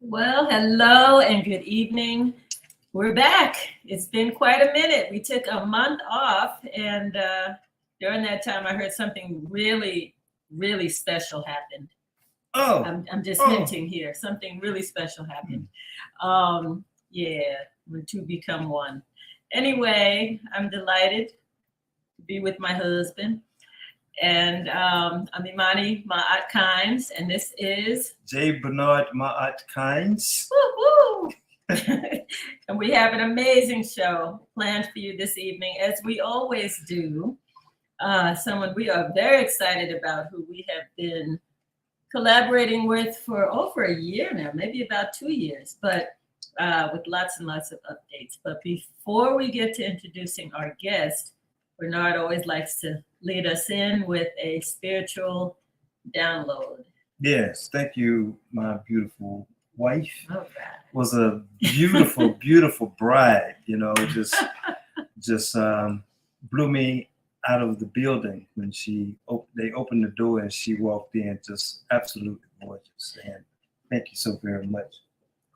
Well, hello and good evening. We're back. It's been quite a minute. We took a month off, and during that time, I heard something really, really special happened. Oh, I'm just hinting here. Something really special happened. Yeah, we're two become one. Anyway, I'm delighted to be with my husband. And I'm Imani Ma'at Kynes, and this is J. Bernard Ma'at Kynes. Woo-hoo! And we have an amazing show planned for you this evening, as we always do. Someone we are very excited about, who we have been collaborating with for over a year now, maybe about 2 years, but with lots and lots of updates. But before we get to introducing our guest, Bernard always likes to lead us in with a spiritual download. Yes, thank you, my beautiful wife. Oh, God. Was a beautiful, beautiful bride. You know, just blew me out of the building when they opened the door and she walked in, just absolutely gorgeous. And thank you so very much.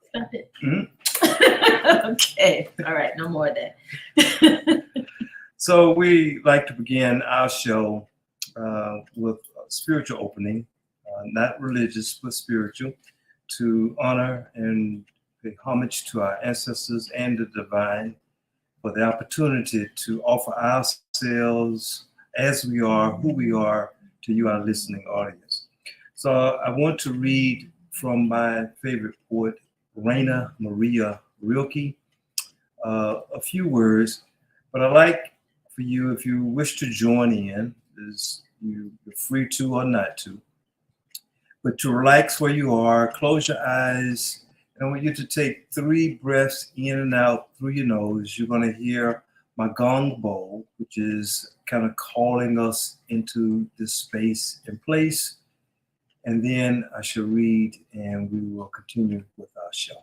Stop it. Mm-hmm. Okay. All right. No more of that. So we like to begin our show with a spiritual opening, not religious, but spiritual, to honor and pay homage to our ancestors and the divine for the opportunity to offer ourselves as we are, who we are, to you, our listening audience. So I want to read from my favorite poet, Raina Maria Rilke, a few words, but I like for you, if you wish to join in, you're free to or not to, but to relax where you are, close your eyes, and I want you to take 3 breaths in and out through your nose. You're going to hear my gong bowl, which is kind of calling us into this space and place, and then I shall read and we will continue with our show.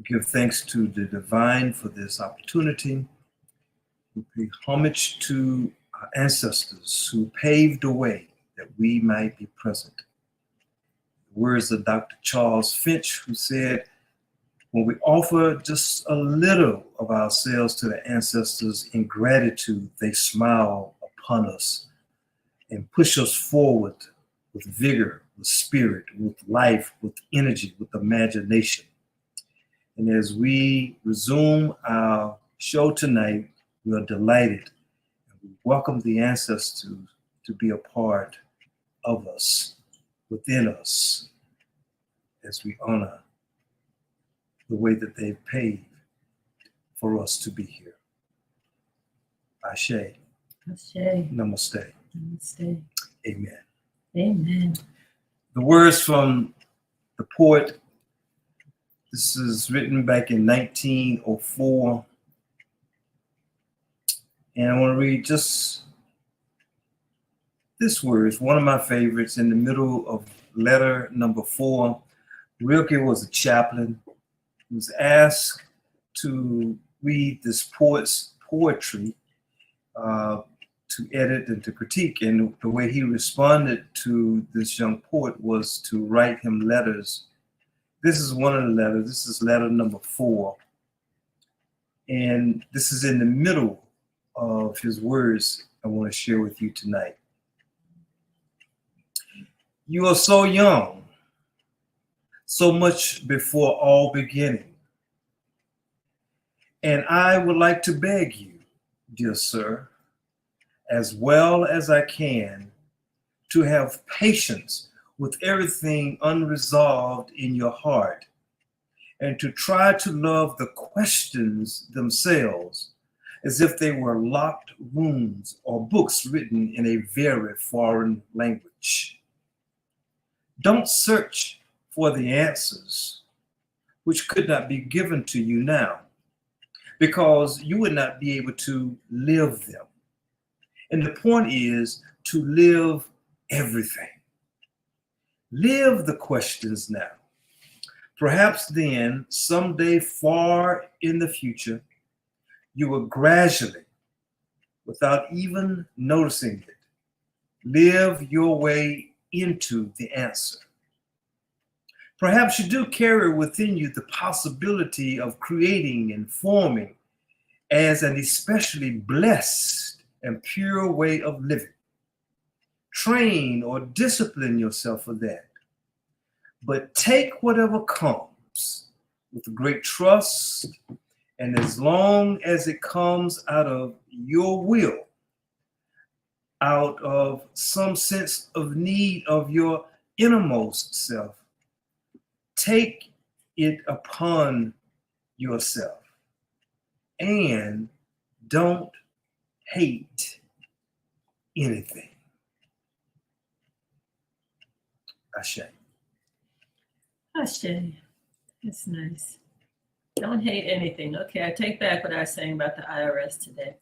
Give thanks to the divine for this opportunity. We pay homage to our ancestors who paved the way that we might be present. The words of Dr. Charles Finch, who said, when we offer just a little of ourselves to the ancestors in gratitude, they smile upon us and push us forward with vigor, with spirit, with life, with energy, with imagination. And as we resume our show tonight, We are delighted. We welcome the ancestors to be a part of us, within us, as we honor the way that they've paved for us to be here. Ashe. Ashe. Namaste. Namaste. Amen. Amen. The words from the poet, this is written back in 1904. And I want to read just this word. It's one of my favorites in the middle of letter number 4. Rilke was a chaplain. He was asked to read this poet's poetry, to edit and to critique. And the way he responded to this young poet was to write him letters. This is one of the letters. This is letter number 4. And this is in the middle of his words I want to share with you tonight. You are so young, so much before all beginning. And I would like to beg you, dear sir, as well as I can, to have patience with everything unresolved in your heart, and to try to love the questions themselves as if they were locked rooms or books written in a very foreign language. Don't search for the answers which could not be given to you now, because you would not be able to live them. And the point is to live everything. Live the questions now. Perhaps then, someday far in the future, you will gradually, without even noticing it, live your way into the answer. Perhaps you do carry within you the possibility of creating and forming as an especially blessed and pure way of living. Train or discipline yourself for that. But take whatever comes with great trust, and as long as it comes out of your will, out of some sense of need of your innermost self, take it upon yourself and don't hate anything. Ashe. Ashe. That's nice. Don't hate anything. Okay, I take back what I was saying about the IRS today.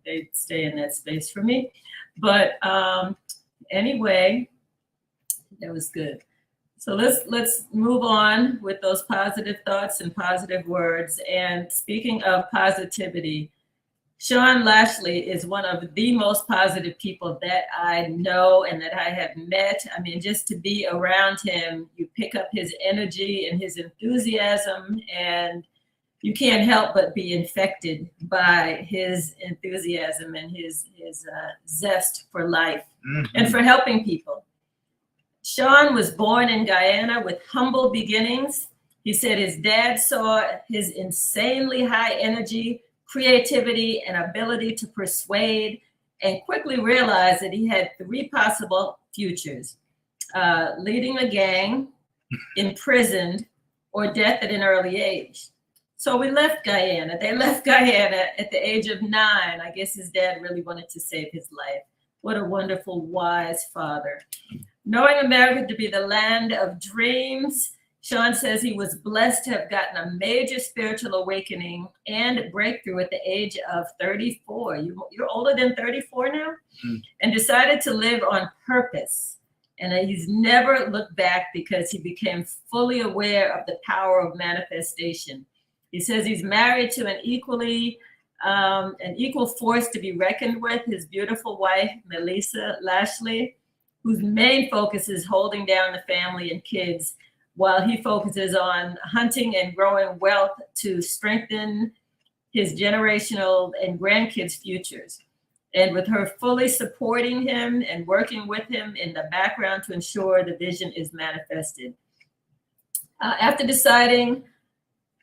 They stay in that space for me. But anyway, that was good. So let's move on with those positive thoughts and positive words. And speaking of positivity, Sean Lashley is one of the most positive people that I know and that I have met. I mean, just to be around him, you pick up his energy and his enthusiasm, and you can't help but be infected by his enthusiasm and his zest for life and for helping people. Sean was born in Guyana with humble beginnings. He said his dad saw his insanely high energy, creativity, and ability to persuade, and quickly realized that he had 3 possible futures: leading a gang, imprisoned, or death at an early age. So we left Guyana. They left Guyana at the age of 9. I guess his dad really wanted to save his life. What a wonderful, wise father. Knowing America to be the land of dreams, Sean says he was blessed to have gotten a major spiritual awakening and breakthrough at the age of 34. You're older than 34 now? And decided to live on purpose. And he's never looked back because he became fully aware of the power of manifestation. He says he's married to an equal force to be reckoned with, his beautiful wife, Melissa Lashley, whose main focus is holding down the family and kids, while he focuses on hunting and growing wealth to strengthen his generational and grandkids' futures. And with her fully supporting him and working with him in the background to ensure the vision is manifested. After deciding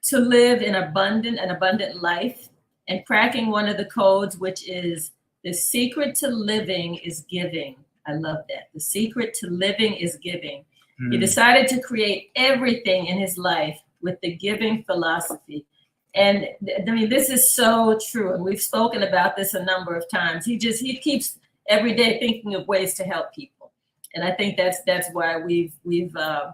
to live in an abundant life, and cracking one of the codes, which is the secret to living is giving. I love that. The secret to living is giving. He decided to create everything in his life with the giving philosophy. And I mean, this is so true. And we've spoken about this a number of times. He keeps every day thinking of ways to help people. And I think that's why we've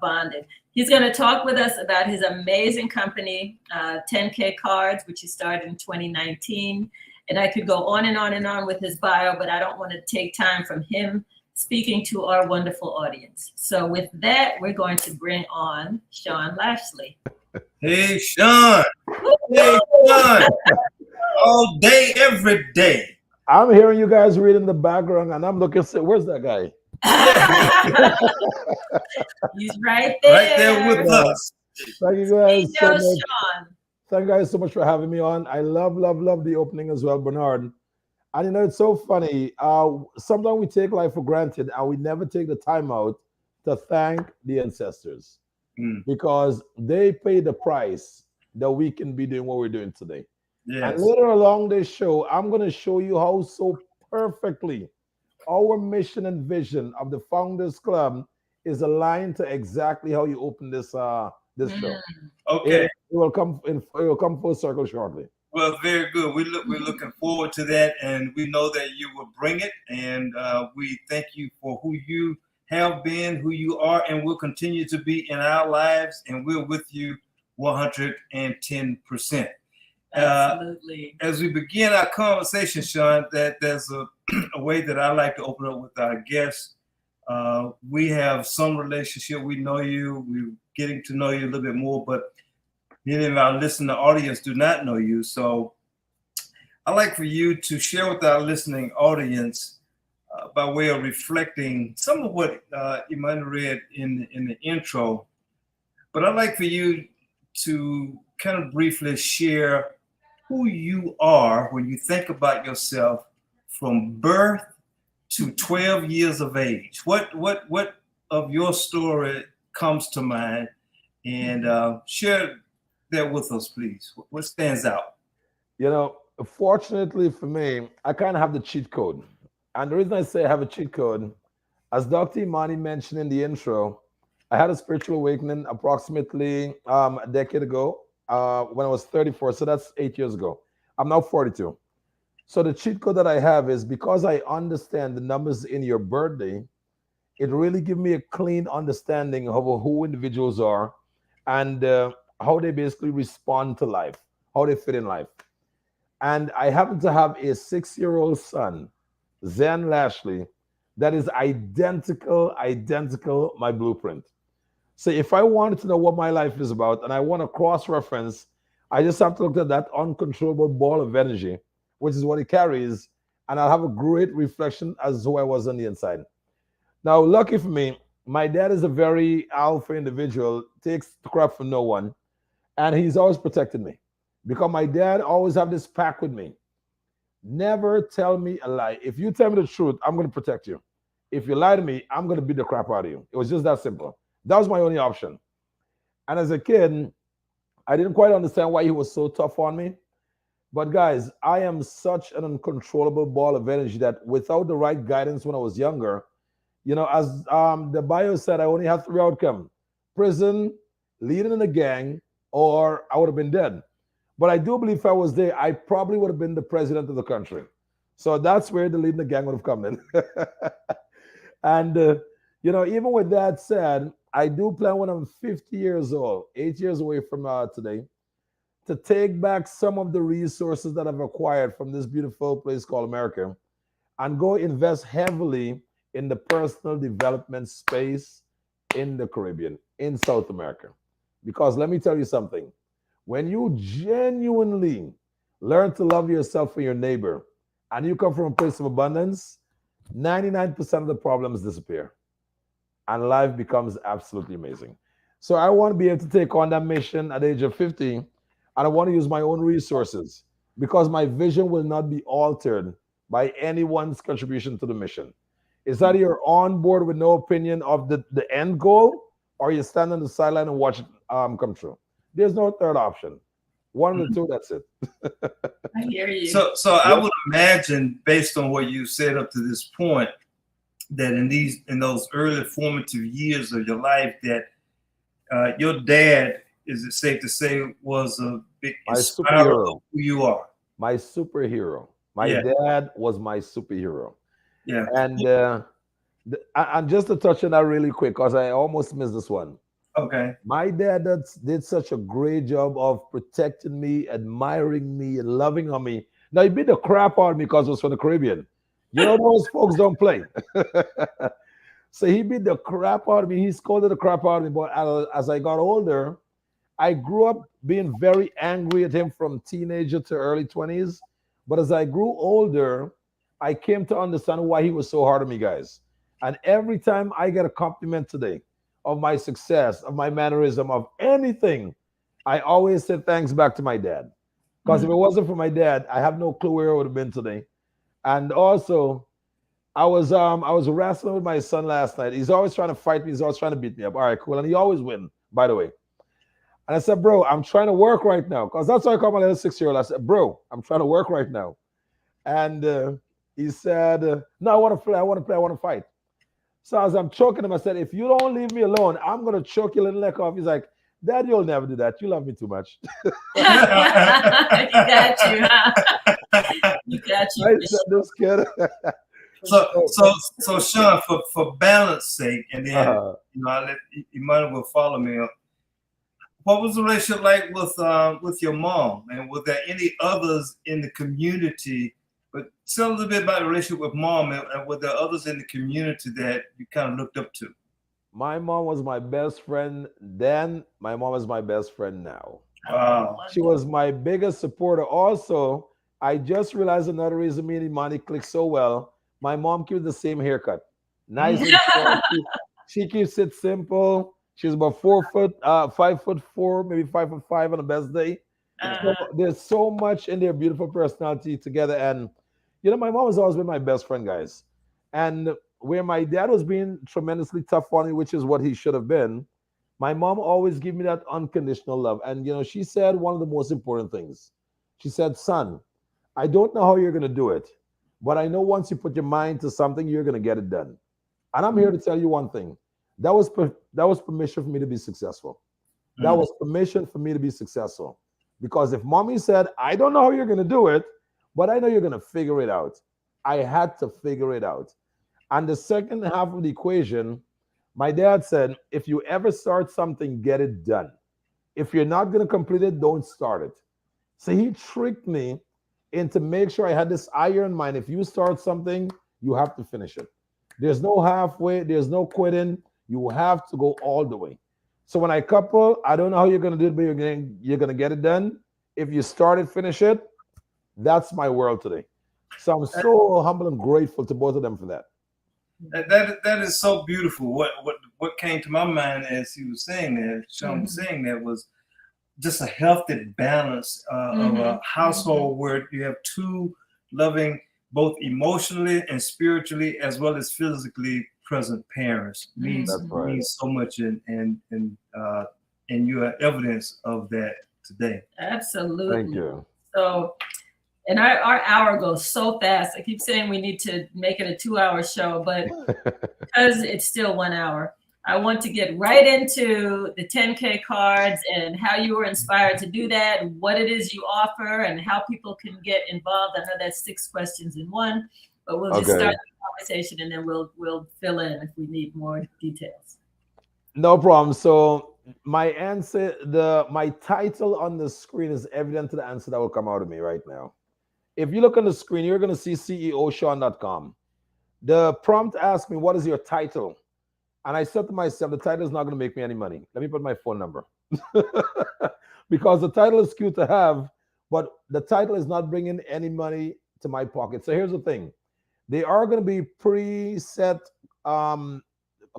bonded. He's going to talk with us about his amazing company, 10K Cards, which he started in 2019. And I could go on and on and on with his bio, but I don't want to take time from him speaking to our wonderful audience. So with that, we're going to bring on Sean Lashley. Hey, Sean. Hey, Sean. All day, every day. I'm hearing you guys read in the background, and I'm looking. Where's that guy? He's right there. Right there with us. Thank you guys so much. Sean. Thank you guys so much for having me on. I love the opening as well, Bernard. And you know, it's so funny. Sometimes we take life for granted, and we never take the time out to thank the ancestors because they paid the price that we can be doing what we're doing today. Yes. And later along this show, I'm going to show you how so perfectly our mission and vision of the Founders Club is aligned to exactly how you open this show. Okay. It will come full circle shortly. Well, very good. We're looking forward to that, and we know that you will bring it. And we thank you for who you have been, who you are, and will continue to be in our lives. And we're with you 110%. Absolutely. As we begin our conversation, Sean, that there's a way that I like to open up with our guests. We have some relationship. We know you. We're getting to know you a little bit more, but many of our listening audience do not know you. So I'd like for you to share with our listening audience by way of reflecting some of what you might have read in the intro. But I'd like for you to kind of briefly share who you are when you think about yourself from birth to 12 years of age. What of your story comes to mind? And share that with us, please. What stands out? You know, fortunately for me, I kind of have the cheat code. And the reason I say I have a cheat code, as Dr. Imani mentioned in the intro, I had a spiritual awakening approximately a decade ago when I was 34. So that's 8 years ago. I'm now 42. So the cheat code that I have is because I understand the numbers in your birthday, it really gives me a clean understanding of who individuals are and how they basically respond to life, how they fit in life. And I happen to have a 6-year-old son, Zen Lashley, that is identical my blueprint. So if I wanted to know what my life is about and I want to cross-reference, I just have to look at that uncontrollable ball of energy, which is what it carries, and I'll have a great reflection as to who I was on the inside. Now, lucky for me, my dad is a very alpha individual, takes the crap from no one, and he's always protected me. Because my dad always have this pact with me. Never tell me a lie. If you tell me the truth, I'm going to protect you. If you lie to me, I'm going to beat the crap out of you. It was just that simple. That was my only option. And as a kid, I didn't quite understand why he was so tough on me. But guys, I am such an uncontrollable ball of energy that without the right guidance when I was younger, you know, as the bio said, I only had 3 outcomes: prison, leading in a gang, or I would have been dead. But I do believe if I was there, I probably would have been the president of the country. So that's where the leading the gang would have come in. And, you know, even with that said, I do plan when I'm 50 years old, 8 years away from today, to take back some of the resources that I've acquired from this beautiful place called America and go invest heavily in the personal development space in the Caribbean, in South America. Because let me tell you something. When you genuinely learn to love yourself and your neighbor, and you come from a place of abundance, 99% of the problems disappear. And life becomes absolutely amazing. So I want to be able to take on that mission at the age of 50, and I want to use my own resources because my vision will not be altered by anyone's contribution to the mission. It's either you're on board with no opinion of the end goal, or you stand on the sideline and watch it come true. There's no third option. One of the two, that's it. I hear you. So I would imagine, based on what you said up to this point, that in those early formative years of your life, that your dad, is it safe to say, was a big inspirer of who you are? My superhero. My Yeah. dad was my superhero. Yeah. And just to touch on that really quick, because I almost missed this one. Okay. My dad did such a great job of protecting me, admiring me, and loving on me. Now, he beat the crap out of me because it was from the Caribbean. You know, those folks don't play. So he beat the crap out of me. He scolded the crap out of me. But as I got older, I grew up being very angry at him from teenager to early 20s. But as I grew older, I came to understand why he was so hard on me, guys. And every time I get a compliment today of my success, of my mannerism, of anything, I always say thanks back to my dad. Because if it wasn't for my dad, I have no clue where I would have been today. And also, I was wrestling with my son last night. He's always trying to fight me. He's always trying to beat me up. All right, cool. And he always wins, by the way. And I said, bro, I'm trying to work right now. Because that's why I call my little 6-year-old. I said, bro, I'm trying to work right now. And he said, no, I want to play. I want to play. I want to fight. So as I'm choking him, I said, if you don't leave me alone, I'm going to choke your little neck off. He's like, Dad, you'll never do that. You love me too much. You got you, huh? You got you. I said, this kid. So Sean, for balance sake, and then you might as well follow me up. What was the relationship like with your mom, and were there any others in the community? But tell a little bit about the relationship with mom, and were there others in the community that you kind of looked up to? My mom was my best friend then. My mom is my best friend now. Wow. She was my biggest supporter. Also, I just realized another reason me and Imani clicked so well. My mom keeps the same haircut. Nice and short. She keeps it simple. She's about 5'4", maybe 5'5" on the best day. So there's so much in their beautiful personality together. And, you know, my mom has always been my best friend, guys. And where my dad was being tremendously tough on me, which is what he should have been, my mom always gave me that unconditional love. And, you know, she said one of the most important things. She said, son, I don't know how you're going to do it, but I know once you put your mind to something, you're going to get it done. And I'm here to tell you one thing. That was permission for me to be successful. That was permission for me to be successful. Because if mommy said, I don't know how you're going to do it, but I know you're going to figure it out, I had to figure it out. And the second half of the equation, my dad said, if you ever start something, get it done. If you're not going to complete it, don't start it. So he tricked me into make sure I had this iron mind. If you start something, you have to finish it. There's no halfway. There's no quitting. You have to go all the way. So when I couple, I don't know how you're going to do it, but you're going to get it done. If you start it, finish it. That's my world today. So I'm so humble and grateful to both of them for that. That is so beautiful. What came to my mind as he was saying that, Sean was saying that, was just a healthy balance of a household where you have two loving, both emotionally and spiritually, as well as physically present parents. Means so much, and you are evidence of that today. Absolutely. Thank you. So, and our hour goes so fast. I keep saying we need to make it a 2-hour show, but because it's still 1 hour, I want to get right into the 10K cards and how you were inspired to do that, what it is you offer, and how people can get involved. I know that's 6 questions in one, but we'll just start the conversation and then we'll fill in if we need more details. No problem. So my answer, my title on the screen is evident to the answer that will come out of me right now. If you look on the screen, you're going to see CEOSean.com. The prompt asked me, what is your title? And I said to myself, the title is not going to make me any money. Let me put my phone number. Because the title is cute to have, but the title is not bringing any money to my pocket. So here's the thing. They are going to be preset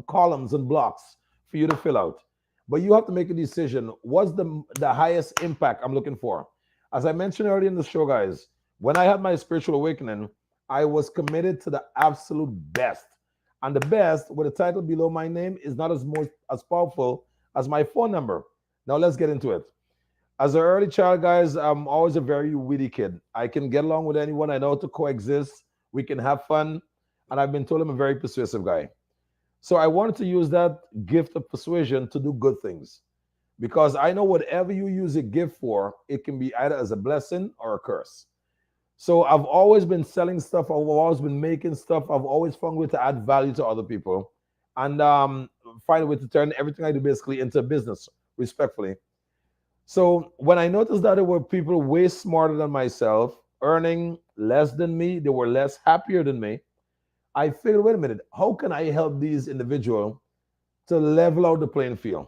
columns and blocks for you to fill out. But you have to make a decision. What's the highest impact I'm looking for? As I mentioned earlier in the show, guys, when I had my spiritual awakening, I was committed to the absolute best. And the best, with a title below my name, is not as powerful as my phone number. Now let's get into it. As an early child, guys, I'm always a very witty kid. I can get along with anyone. I know how to coexist. We can have fun. And I've been told I'm a very persuasive guy. So I wanted to use that gift of persuasion to do good things. Because I know whatever you use a gift for, it can be either as a blessing or a curse. So I've always been selling stuff. I've always been making stuff. I've always found a way to add value to other people, and find a way to turn everything I do basically into a business, respectfully. So when I noticed that there were people way smarter than myself, earning less than me, they were less happier than me. I figured, wait a minute, how can I help these individuals to level out the playing field?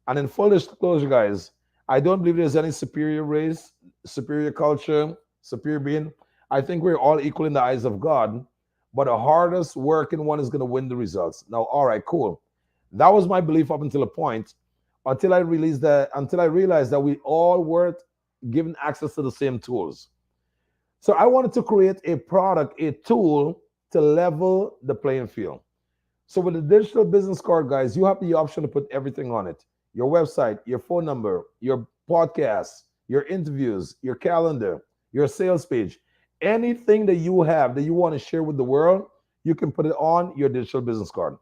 And in full disclosure, guys, I don't believe there's any superior race, superior culture, superior being. I think we're all equal in the eyes of God, but the hardest working one is going to win the results. Now, all right, cool. That was my belief up until a point, until I realized that we all weren't given access to the same tools. So I wanted to create a product, a tool to level the playing field. So with the digital business card, guys, you have the option to put everything on it. Your website, your phone number, your podcast, your interviews, your calendar, your sales page, anything that you have that you want to share with the world, you can put it on your digital business card.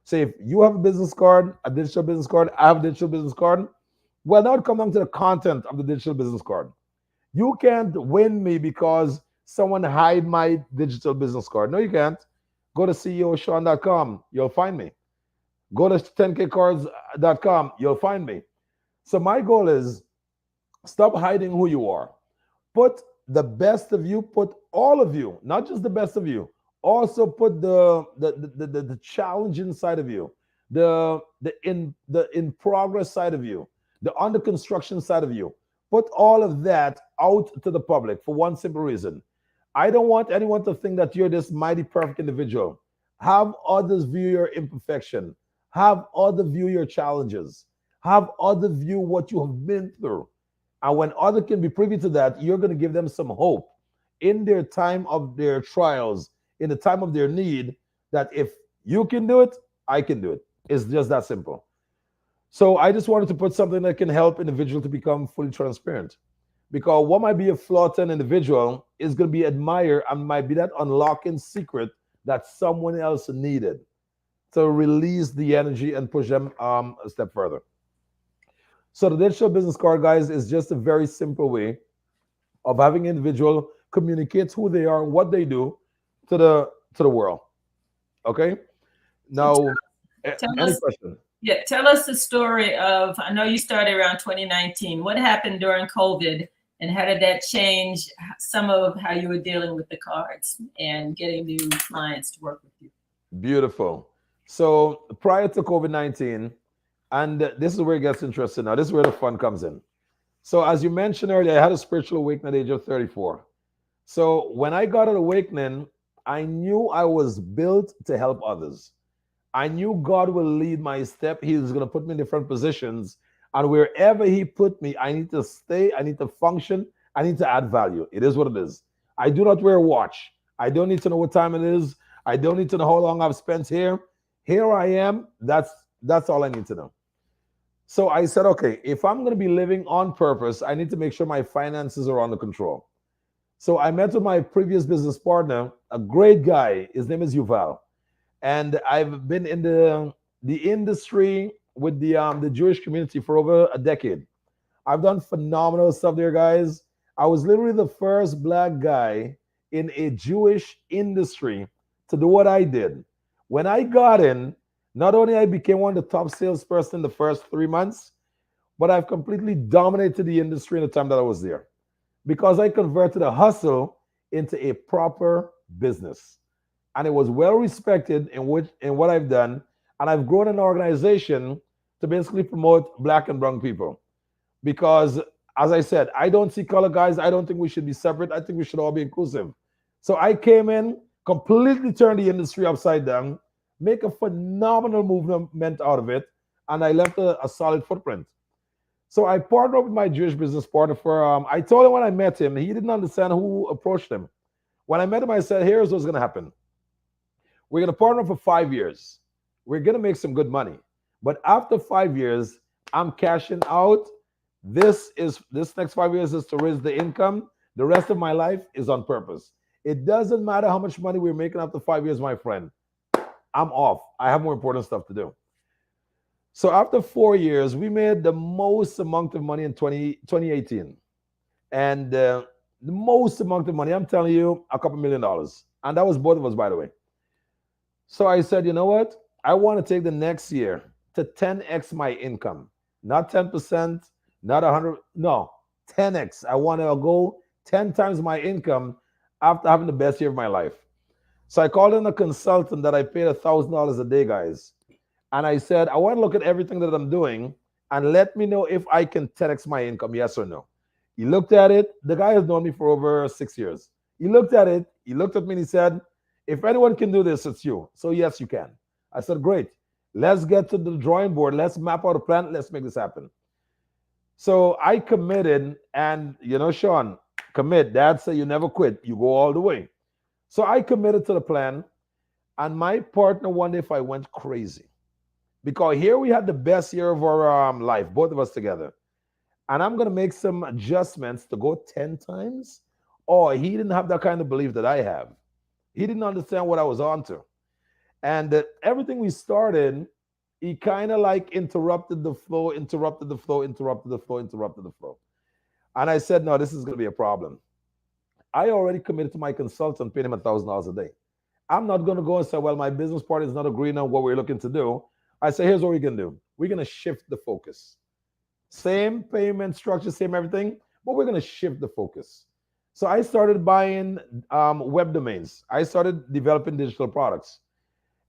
So if you have a business card, a digital business card, I have a digital business card, well, now it comes down to the content of the digital business card. You can't win me because someone hide my digital business card. No, you can't. Go to ceoshawn.com. You'll find me. Go to 10kcards.com. You'll find me. So my goal is stop hiding who you are. Put the best of you, put all of you, not just the best of you. Also put the challenging side of you, the in progress side of you, the under construction side of you. Put all of that out to the public for one simple reason. I don't want anyone to think that you're this mighty perfect individual. Have others view your imperfection. Have others view your challenges. Have others view what you have been through. And when others can be privy to that, you're going to give them some hope in their time of their trials, in the time of their need, that if you can do it, I can do it. It's just that simple. So I just wanted to put something that can help individual to become fully transparent. Because what might be a flaw to an individual is going to be admired and might be that unlocking secret that someone else needed to release the energy and push them a step further. So the digital business card, guys, is just a very simple way of having individual communicate who they are, what they do to the world. Okay. So Now, tell any us, question? yeah, tell us the story of, I know you started around 2019. What happened during COVID and how did that change some of how you were dealing with the cards and getting new clients to work with you? Beautiful. So prior to COVID-19, and this is where it gets interesting now. This is where the fun comes in. So as you mentioned earlier, I had a spiritual awakening at the age of 34. So when I got an awakening, I knew I was built to help others. I knew God will lead my step. He was going to put me in different positions. And wherever He put me, I need to stay. I need to function. I need to add value. It is what it is. I do not wear a watch. I don't need to know what time it is. I don't need to know how long I've spent here. Here I am. That's all I need to know. So I said, okay, if I'm going to be living on purpose, I need to make sure my finances are under control. So I met with my previous business partner, a great guy. His name is Yuval. And I've been in the industry with the Jewish community for over a decade. I've done phenomenal stuff there, guys. I was literally the first black guy in a Jewish industry to do what I did. When I got in, not only I became one of the top salesperson in the first 3 months, but I've completely dominated the industry in the time that I was there because I converted a hustle into a proper business. And it was well respected in what I've done. And I've grown an organization to basically promote black and brown people. Because as I said, I don't see color guys. I don't think we should be separate. I think we should all be inclusive. So I came in, completely turned the industry upside down, make a phenomenal movement out of it, and I left a solid footprint. So I partnered up with my Jewish business partner for, I told him when I met him, he didn't understand who approached him. When I met him, I said, here's what's going to happen. We're going to partner for 5 years. We're going to make some good money. But after 5 years, I'm cashing out This next 5 years is to raise the income. The rest of my life is on purpose. It doesn't matter how much money we're making after 5 years, my friend. I'm off. I have more important stuff to do. So after 4 years, we made the most amount of money in 2018. And the most amount of money, I'm telling you, a couple $1 million. And that was both of us, by the way. So I said, you know what? I want to take the next year to 10x my income. Not 10%, not 100, no, 10x. I want to go 10 times my income after having the best year of my life. So I called in a consultant that I paid $1,000 a day, guys. And I said, I want to look at everything that I'm doing and let me know if I can 10x my income, yes or no. He looked at it. The guy has known me for over 6 years. He looked at it. He looked at me and he said, if anyone can do this, it's you. So yes, you can. I said, great. Let's get to the drawing board. Let's map out a plan. Let's make this happen. So I committed, and you know, Sean, commit. Dad said you never quit. You go all the way. So I committed to the plan, and my partner one day, if I went crazy, because here we had the best year of our life, both of us together, and I'm gonna make some adjustments to go 10 times. Or he didn't have that kind of belief that I have. He didn't understand what I was onto, and everything we started, he kind of like interrupted the flow, interrupted the flow, interrupted the flow, interrupted the flow. And I said, no, this is gonna be a problem. I already committed to my consultant, paying him $1,000 a day. I'm not going to go and say, well, my business partner is not agreeing on what we're looking to do. I say, here's what we're going to do. We're going to shift the focus. Same payment structure, same everything, but we're going to shift the focus. So I started buying web domains. I started developing digital products.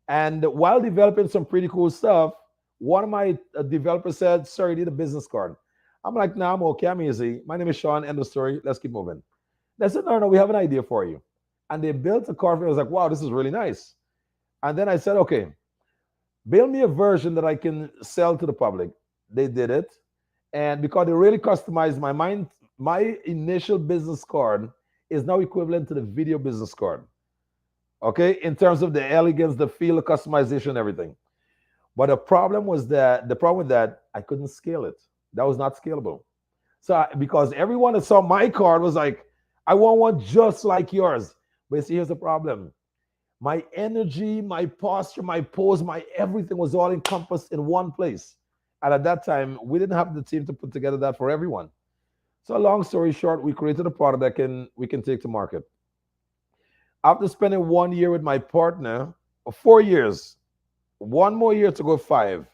And while developing some pretty cool stuff, one of my developers said, sir, you need a business card. I'm like, nah, I'm okay. I'm easy. My name is Sean. End of story. Let's keep moving. They said, no, we have an idea for you. And they built a card for me. I was like, wow, this is really nice. And then I said, okay, build me a version that I can sell to the public. They did it. And because they really customized my mind, my initial business card is now equivalent to the video business card. Okay, in terms of the elegance, the feel, the customization, everything. But the problem with that, I couldn't scale it. That was not scalable. So because everyone that saw my card was like, I want one just like yours. But see, here's the problem. My energy, my posture, my pose, my everything was all encompassed in one place. And at that time, we didn't have the team to put together that for everyone. So long story short, we created a product that we can take to market. After spending 1 year with my partner, 4 years, one more year to go 5,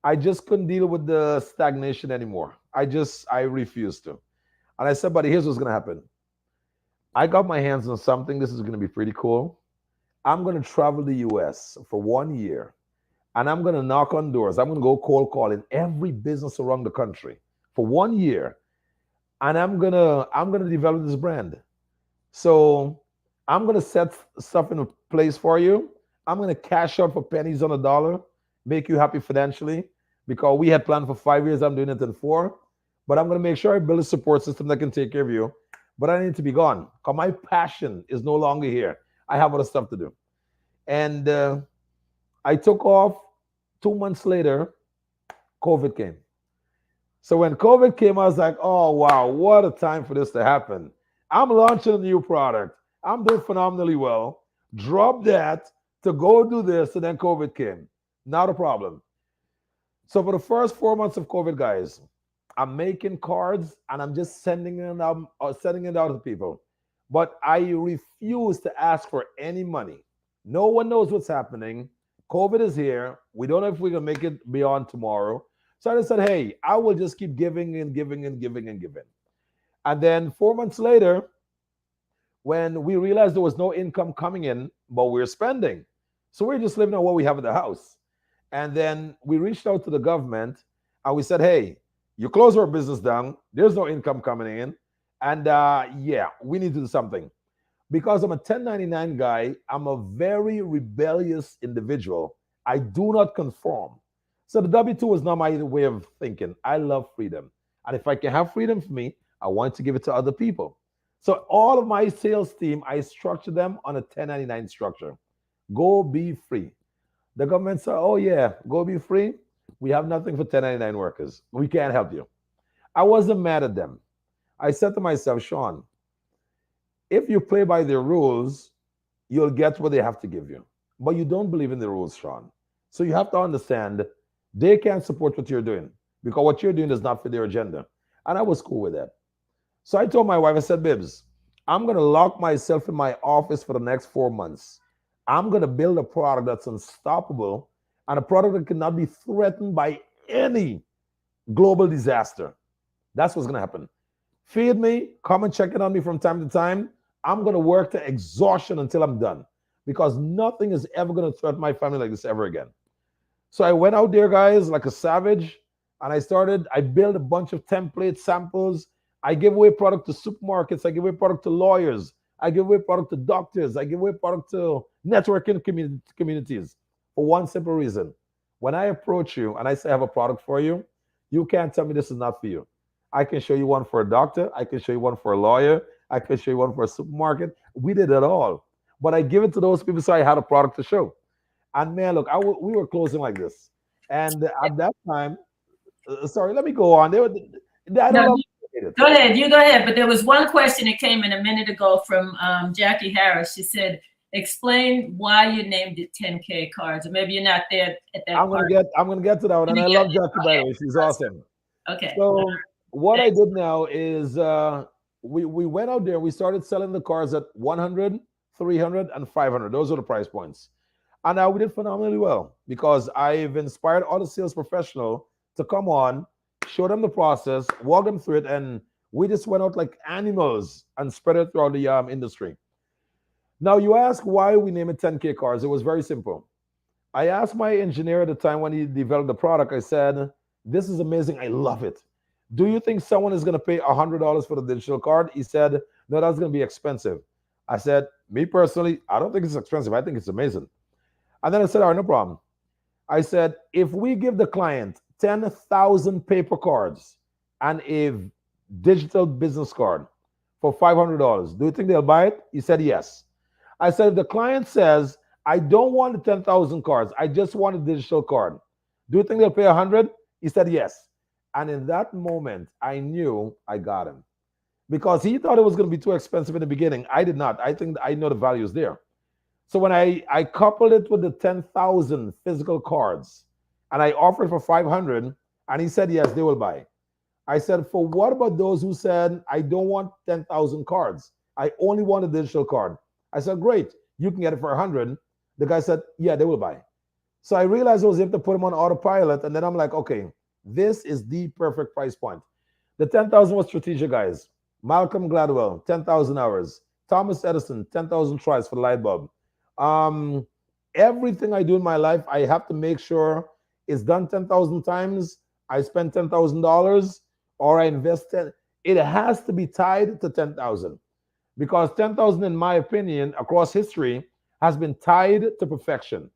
I just couldn't deal with the stagnation anymore. I refused to. And I said, buddy, here's what's going to happen. I got my hands on something. This is going to be pretty cool. I'm going to travel the US for 1 year, and I'm going to knock on doors. I'm going to go cold calling every business around the country for 1 year. And I'm going to develop this brand. So I'm going to set stuff in place for you. I'm going to cash out for pennies on a dollar, make you happy financially, because we had planned for 5 years. I'm doing it in 4. But I'm going to make sure I build a support system that can take care of you. But I need to be gone because my passion is no longer here. I have other stuff to do. And I took off. 2 months later, COVID came. So when COVID came, I was like, oh, wow, what a time for this to happen. I'm launching a new product. I'm doing phenomenally well. Drop that to go do this, and then COVID came. Not a problem. So for the first 4 months of COVID, guys, I'm making cards and I'm just sending it out to people. But I refuse to ask for any money. No one knows what's happening. COVID is here. We don't know if we're going to make it beyond tomorrow. So I just said, hey, I will just keep giving and giving and giving and giving. And then 4 months later, when we realized there was no income coming in, but we're spending. So we're just living on what we have at the house. And then we reached out to the government and we said, hey, you close our business down. There's no income coming in. And yeah, we need to do something. Because I'm a 1099 guy, I'm a very rebellious individual. I do not conform. So the W-2 is not my way of thinking. I love freedom. And if I can have freedom for me, I want to give it to other people. So all of my sales team, I structure them on a 1099 structure. Go be free. The government said, oh yeah, go be free. We have nothing for 1099 workers. We can't help you. I wasn't mad at them. I said to myself, Sean, if you play by their rules, you'll get what they have to give you. But you don't believe in the rules, Sean. So you have to understand they can't support what you're doing because what you're doing does not fit their agenda. And I was cool with that. So I told my wife, I said, Bibbs, I'm going to lock myself in my office for the next 4 months. I'm going to build a product that's unstoppable and a product that cannot be threatened by any global disaster. That's what's going to happen. Feed me, come and check in on me from time to time. I'm going to work to exhaustion until I'm done because nothing is ever going to threaten my family like this ever again. So I went out there, guys, like a savage, and I built a bunch of template samples. I give away product to supermarkets. I give away product to lawyers. I give away product to doctors. I give away product to networking communities for one simple reason. When I approach you and I say I have a product for you, you can't tell me this is not for you. I can show you one for a doctor. I can show you one for a lawyer. I can show you one for a supermarket. We did it all. But I give it to those people so I had a product to show. And man, look, we were closing like this. And at that time, sorry, let me go on. Go ahead, you go ahead. But there was one question that came in a minute ago from Jackie Harris. She said, explain why you named it 10K cards. Or maybe you're not there at that I'm gonna get to that one. And I love Jackie, by the way. She's awesome. Okay. So what I did now is we went out there, we started selling the cards at 100, 300, and 500. Those are the price points. And we did phenomenally well because I've inspired other sales professionals to come on, show them the process, walk them through it, and we just went out like animals and spread it throughout the industry. Now, you ask why we name it 10K cards. It was very simple. I asked my engineer at the time when he developed the product, I said, this is amazing. I love it. Do you think someone is going to pay $100 for the digital card? He said, no, that's going to be expensive. I said, me personally, I don't think it's expensive. I think it's amazing. And then I said, all right, no problem. I said, if we give the client 10,000 paper cards and a digital business card for $500, do you think they'll buy it? He said, yes. I said, if the client says, I don't want the 10,000 cards, I just want a digital card, do you think they'll pay 100? He said, yes. And in that moment, I knew I got him because he thought it was going to be too expensive in the beginning. I did not. I think I know the value is there. So when I coupled it with the 10,000 physical cards and I offered for 500 and he said, yes, they will buy. I said, for what about those who said, I don't want 10,000 cards. I only want a digital card. I said, great, you can get it for 100. The guy said, yeah, they will buy. So I realized I was able to put them on autopilot. And then I'm like, okay, this is the perfect price point. The 10,000 was strategic, guys. Malcolm Gladwell, 10,000 hours. Thomas Edison, 10,000 tries for the light bulb. Everything I do in my life, I have to make sure it's done 10,000 times. I spend $10,000 or I invest 10. It has to be tied to 10,000 because 10,000, in my opinion, across history has been tied to perfection.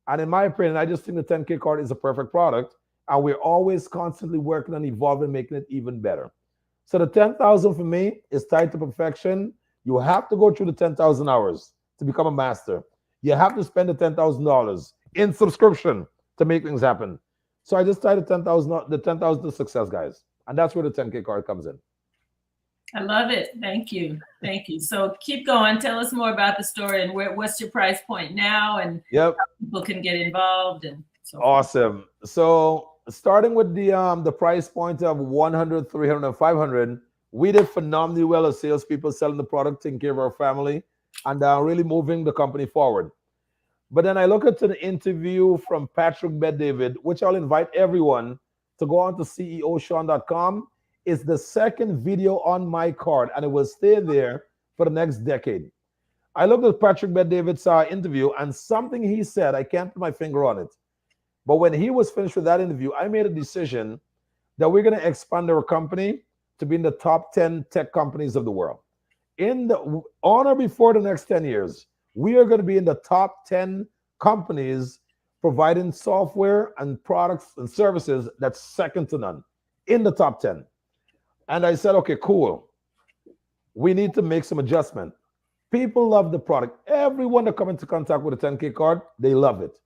And in my opinion, I just think the 10K card is a perfect product. And we're always constantly working on evolving, making it even better. So the 10,000 for me is tied to perfection. You have to go through the 10,000 hours to become a master. You have to spend the $10,000 in subscription to make things happen. So I just tied the 10,000 to success, guys. And that's where the 10K card comes in. I love it. Thank you. Thank you. So keep going. Tell us more about the story and what's your price point now and how people can get involved and so awesome. So starting with the price point of 100, 300, and 500, we did phenomenally well as salespeople selling the product, taking care of our family, and really moving the company forward. But then I look at an interview from Patrick Bet-David, which I'll invite everyone to go on to ceoshawn.com. It's the second video on my card, and it will stay there for the next decade. I looked at Patrick Bet-David's interview, and something he said, I can't put my finger on it. But when he was finished with that interview, I made a decision that we're going to expand our company to be in the top 10 tech companies of the world. On or before the next 10 years, we are going to be in the top 10 companies providing software and products and services that's second to none, in the top 10. And I said, okay, cool. We need to make some adjustment. People love the product. Everyone that comes into contact with a 10K card, they love it.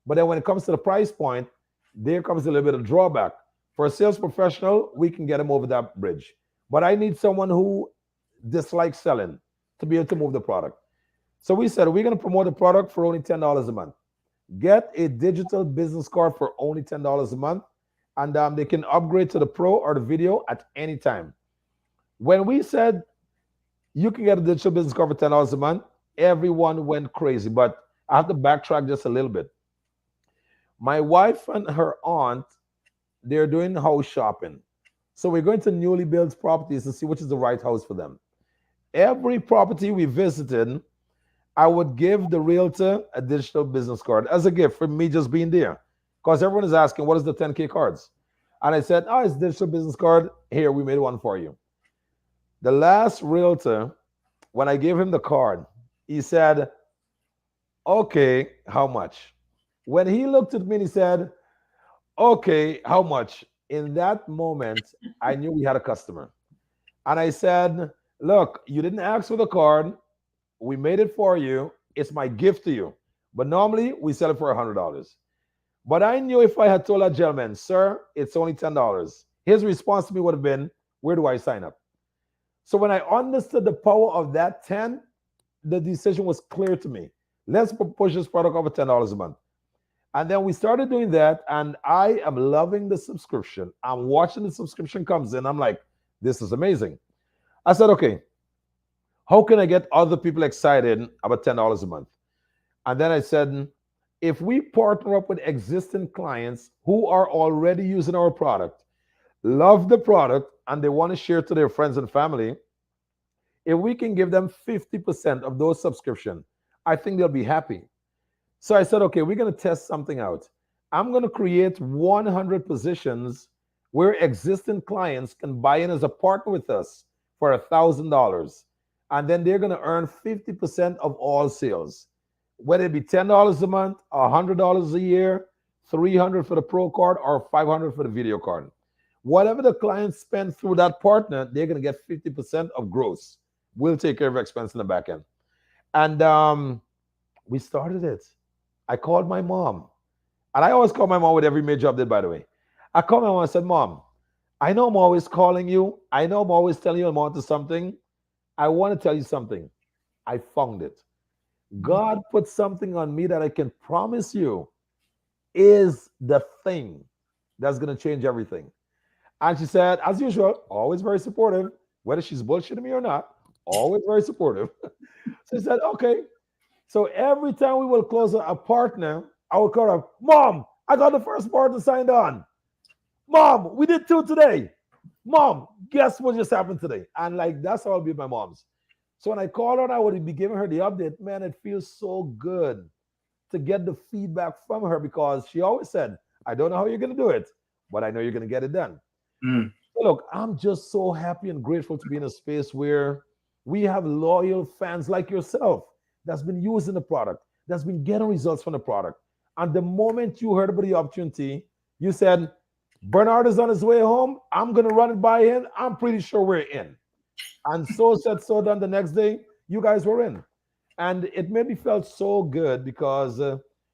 But then when it comes to the price point, there comes a little bit of drawback. For a sales professional, we can get them over that bridge. But I need someone who dislikes selling to be able to move the product. So we said, we're going to promote the product for only $10 a month. Get a digital business card for only $10 a month. And they can upgrade to the pro or the video at any time. When we said you can get a digital business card for $10 a month, everyone went crazy. But I have to backtrack just a little bit. My wife and her aunt, they're doing house shopping. So we're going to newly built properties to see which is the right house for them. Every property we visited, I would give the realtor a digital business card as a gift for me just being there. Because everyone is asking, what is the 10K cards? And I said, oh, it's digital business card. Here, we made one for you. The last realtor, when I gave him the card, he said, okay, how much? When he looked at me and he said, okay, how much? In that moment, I knew we had a customer. And I said, look, you didn't ask for the card. We made it for you. It's my gift to you. But normally, we sell it for $100. But I knew if I had told that gentleman, sir, it's only $10, his response to me would have been, where do I sign up? So when I understood the power of that 10, the decision was clear to me. Let's push this product over $10 a month. And then we started doing that, and I am loving the subscription. I'm watching the subscription comes in. I'm like, this is amazing. I said, okay, how can I get other people excited about $10 a month? And then I said, if we partner up with existing clients who are already using our product, love the product, and they want to share to their friends and family, if we can give them 50% of those subscriptions, I think they'll be happy. So I said, okay, we're going to test something out. I'm going to create 100 positions where existing clients can buy in as a partner with us for $1,000. And then they're going to earn 50% of all sales, whether it be $10 a month, $100 a year, $300 for the pro card, or $500 for the video card. Whatever the clients spend through that partner, they're going to get 50% of gross. We'll take care of expense in the back end. And we started it. I called my mom. And I always call my mom with every major update, by the way. I called my mom and said, Mom, I know I'm always calling you. I know I'm always telling you I'm on to something. I want to tell you something. I found it. God put something on me that I can promise you is the thing that's going to change everything. And she said, as usual, always very supportive, whether she's bullshitting me or not, always very supportive. So she said, okay. So every time we will close a partner, I would call her, Mom, I got the first partner signed on. Mom, we did 2 today. Mom, guess what just happened today? And like, that's how I'll be with my moms. So when I call her and I would be giving her the update, man, it feels so good to get the feedback from her because she always said, I don't know how you're going to do it, but I know you're going to get it done. So look, I'm just so happy and grateful to be in a space where we have loyal fans like yourself that's been using the product, that's been getting results from the product. And the moment you heard about the opportunity, you said, Bernard is on his way home. I'm going to run it by him. I'm pretty sure we're in. And so said, so done. The next day, you guys were in. And it made me feel so good because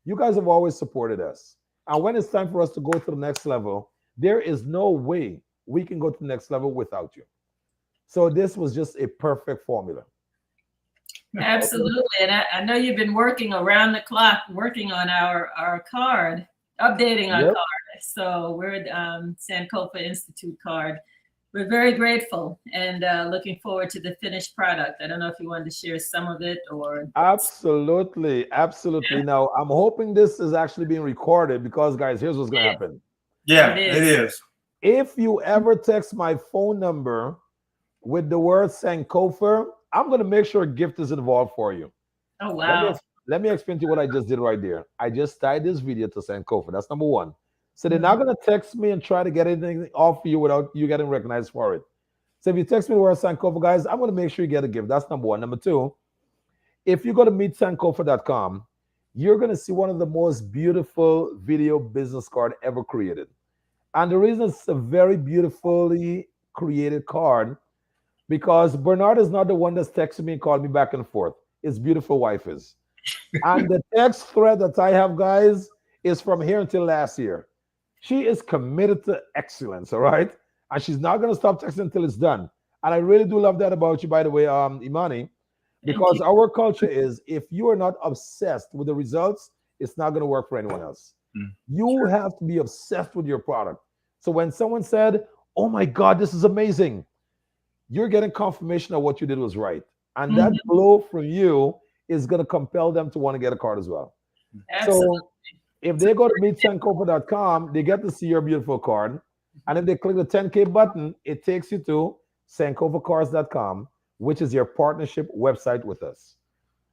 you guys have always supported us. And when it's time for us to go to the next level, there is no way we can go to the next level without you. So this was just a perfect formula. Absolutely. And I know you've been working around the clock, working on our card, updating our card. So we're Sankofa Institute card. We're very grateful and looking forward to the finished product. I don't know if you wanted to share some of it or. Absolutely. Absolutely. Now, I'm hoping this is actually being recorded because, guys, here's what's going to happen. Yeah, it is. If you ever text my phone number with the word Sankofa, I'm going to make sure a gift is involved for you. Oh, wow. Let me explain to you what I just did right there. I just tied this video to Sankofa. That's number one. So they're not going to text me and try to get anything off you without you getting recognized for it. So if you text me the word Sankofa, guys, I'm going to make sure you get a gift. That's number one. Number two, if you go to meetsankofa.com, you're going to see one of the most beautiful video business card ever created. And the reason it's a very beautifully created card because Bernard is not the one that's texting me and calling me back and forth. His beautiful wife is. And the text thread that I have, guys, is from here until last year. She is committed to excellence, all right? And she's not going to stop texting until it's done. And I really do love that about you, by the way, Imani, Thank because you. our culture is if you are not obsessed with the results, it's not going to work for anyone else. Mm. You have to be obsessed with your product. So when someone said, "Oh my God, this is amazing," you're getting confirmation of what you did was right. And that Mhm. glow from you is going to compel them to want to get a card as well. Absolutely. So if they go to meetsankofa.com, they get to see your beautiful card. And if they click the 10K button, it takes you to sankofacards.com, which is your partnership website with us.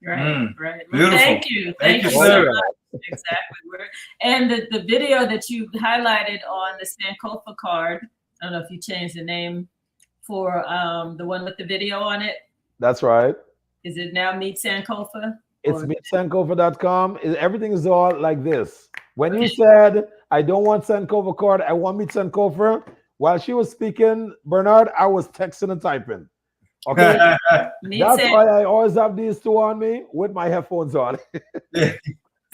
Right, Mm. right. Well, Beautiful. thank you. Thank Thank you, you so Oh, sir. yeah. much. Exactly. And the video that you highlighted on the Sankofa card, I don't know if you changed the name for the one with the video on it. That's right. Is it now Meet Sankofa? It's Or meetsankofa.com. Everything is all like this. When you okay. said, I don't want Sankofa card, I want Meet Sankofa, while she was speaking, Bernard, I was texting and typing. Okay? Meet That's San why I always have these two on me with my headphones on.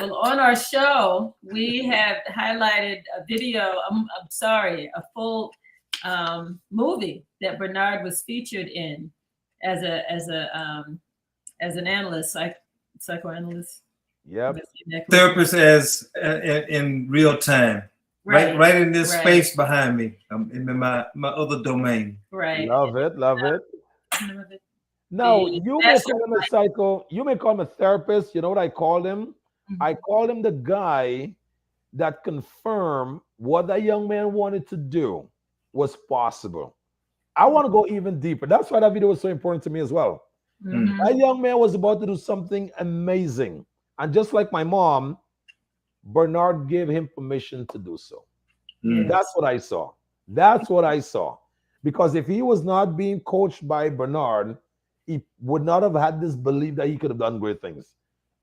Well, on our show, we have highlighted a video, I'm sorry, a full movie that Bernard was featured in as an analyst, psychoanalyst. Yep. Therapist as in real time. Right, Right in this right, space behind me. In my other domain. right. Love it. Love it. The Now, you may master. call him a psycho, you may call him a therapist. You know what I call him? I call him the guy that confirmed what that young man wanted to do was possible. I want to go even deeper. That's why that video was so important to me as well. Mhm. That young man was about to do something amazing. And just like my mom, Bernard gave him permission to do so. Mm. That's what I saw. That's what I saw. Because if he was not being coached by Bernard, he would not have had this belief that he could have done great things.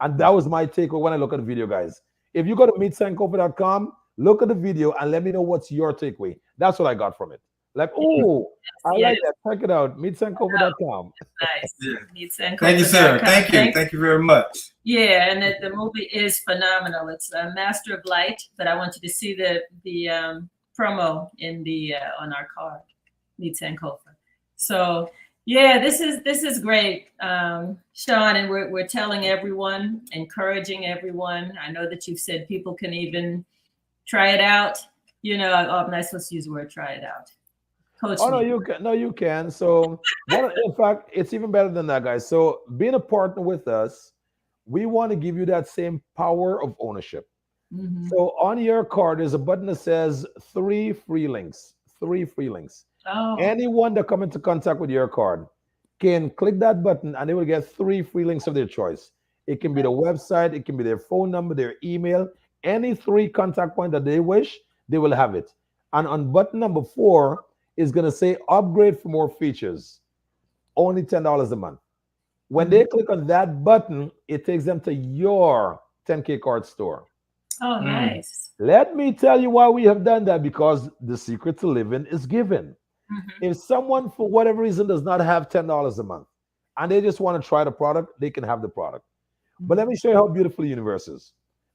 And that was my takeaway when I look at the video, guys. If you go to meetsankofa.com, look at the video and let me know what's your takeaway. That's what I got from it. Like, oh, I Yes, like that. Check it out. Meetsankofa.com. nice. Yeah. Meet Thank you, sir. Sankofa.com. Thank you. Thank you very much. Yeah, and the movie is phenomenal. It's Master of Light, but I want you to see the promo in the on our card, Meet Sankofa. So yeah, this is great, Sean, and we're telling everyone, encouraging everyone. I know that you've said people can even try it out. You know, oh, I'm not supposed to use the word "try it out." Coach Oh no, me. you can. No, you can. So, in fact, it's even better than that, guys. So, being a partner with us, we want to give you that same power of ownership. Mhm. So, on your card, there's a button that says 3 free links. 3 free links. Oh, Anyone that come into contact with your card can click that button and they will get 3 free links of their choice. It can be the website, it can be their phone number, their email, any 3 contact point that they wish, they will have it. And on button number 4 is going to say upgrade for more features, only $10 a month. When they click on that button, it takes them to your 10K card store. oh, nice. Let me tell you why we have done that, because the secret to living is given. Mhm. If someone, for whatever reason, does not have $10 a month and they just want to try the product, they can have the product. But let me show you how beautiful the universe is.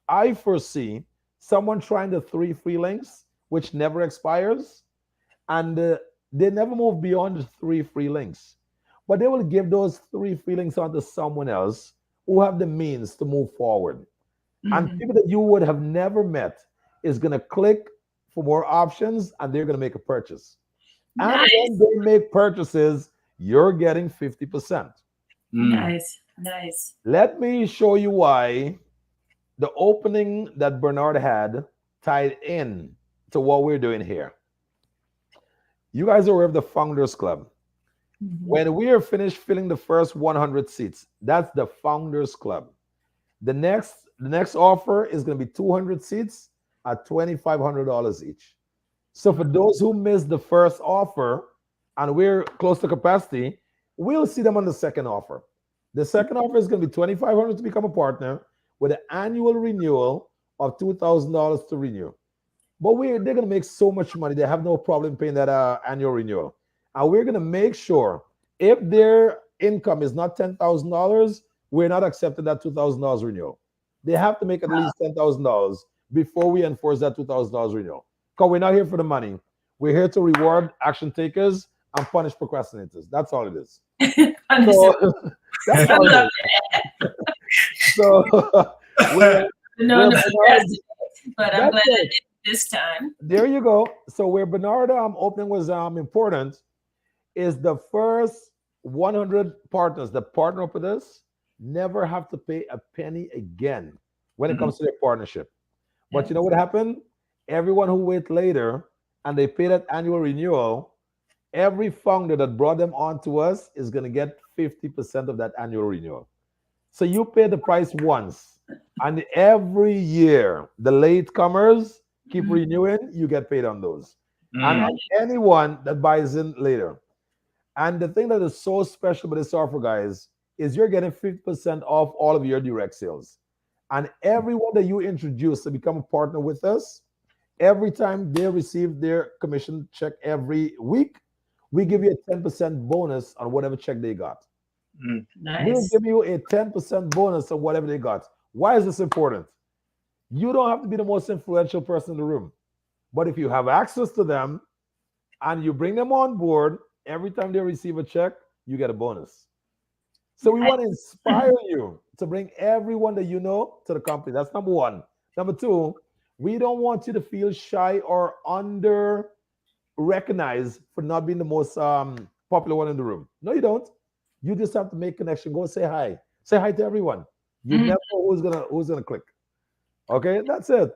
I foresee someone trying the 3 free links, which never expires, and they never move beyond the 3 free links. But they will give those 3 free links on to someone else who have the means to move forward. And Mhm. people that you would have never met is going to click for more options and they're going to make a purchase. And Nice, when they make purchases, you're getting 50%. nice, nice. Let me show you why the opening that Bernard had tied in to what we're doing here. You guys are aware of the Founders Club. Mhm. When we are finished filling the first 100 seats, that's the Founders Club. The next offer is going to be 200 seats at $2,500 each. So for those who missed the first offer and we're close to capacity, we'll see them on the second offer. The second offer is going to be $2,500 to become a partner with an annual renewal of $2,000 to renew. But they're going to make so much money, they have no problem paying that annual renewal. And we're going to make sure if their income is not $10,000, we're not accepting that $2,000 renewal. They have to make at least $10,000 before we enforce that $2,000 renewal. Because we're not here for the money. We're here to reward action takers and punish procrastinators. That's all it is. So that's all it is. So we're but I'm glad I did it this time. There you go. So where Bernard opening was important is the first 100 partners that partner up with us never have to pay a penny again when it comes to their partnership. But you know what happened? Everyone who wait later and they pay that annual renewal, every founder that brought them on to us is going to get 50% of that annual renewal. So you pay the price once, and every year the latecomers keep renewing, you get paid on those. And anyone that buys in later. And the thing that is so special about this offer, guys, is you're getting 50% off all of your direct sales. And everyone that you introduce to become a partner with us, every time they receive their commission check every week, we give you a 10% bonus on whatever check they got. Nice. We'll give you a 10% bonus on whatever they got. Why is this important? You don't have to be the most influential person in the room. But if you have access to them and you bring them on board, every time they receive a check, you get a bonus. So we want to inspire you to bring everyone that you know to the company. That's number one. Number two, we don't want you to feel shy or under recognized for not being the most popular one in the room. No, you don't. You just have to make connection. Go say hi. Say hi to everyone. You never know who's gonna click. Okay, that's it.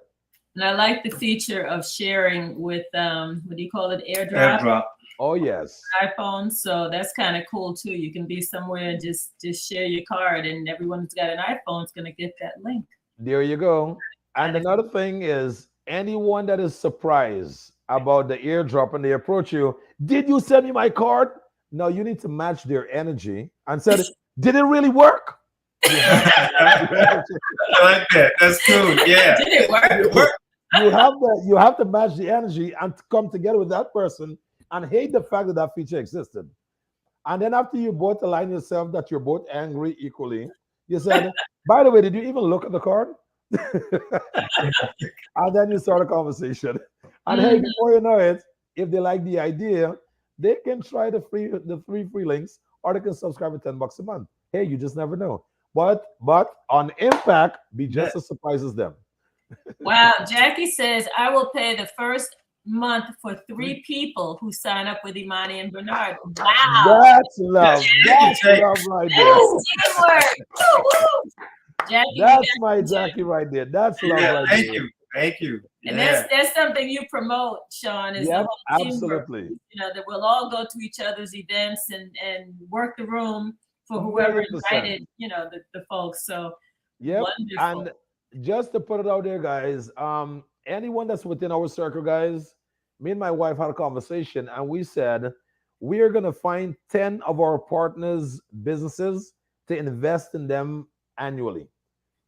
And I like the feature of sharing with what do you call it? AirDrop. Oh yes. iPhone. So that's kind of cool too. You can be somewhere and just share your card, and everyone who's got an iPhone is gonna get that link. There you go. And another thing is anyone that is surprised about the AirDrop and they approach you, did you send me my card? No, you need to match their energy and said, did it really work? I like that. That's cool. Yeah. Did it work? You have to match the energy and come together with that person and hate the fact that that feature existed. And then after you both align yourself that you're both angry equally, you said, by the way, did you even look at the card? And then you start a conversation. And hey, before you know it, if they like the idea, they can try the three free links, or they can subscribe for $10 a month. Hey, you just never know. But on impact, be just as surprised as them. Wow, Jackie says I will pay the first month for 3 people who sign up with Imani and Bernard. Wow, that's love. That's love right there. Jackie, that's my Jackie right there. That's love right there. Thank you. And that's something you promote, Sean, is the whole teamwork. Absolutely. You know, that we'll all go to each other's events and work the room for whoever 100%. invited, you know, the folks. So wonderful. And just to put it out there, guys, anyone that's within our circle, guys, me and my wife had a conversation and we said we are going to find 10 of our partners' businesses to invest in them annually.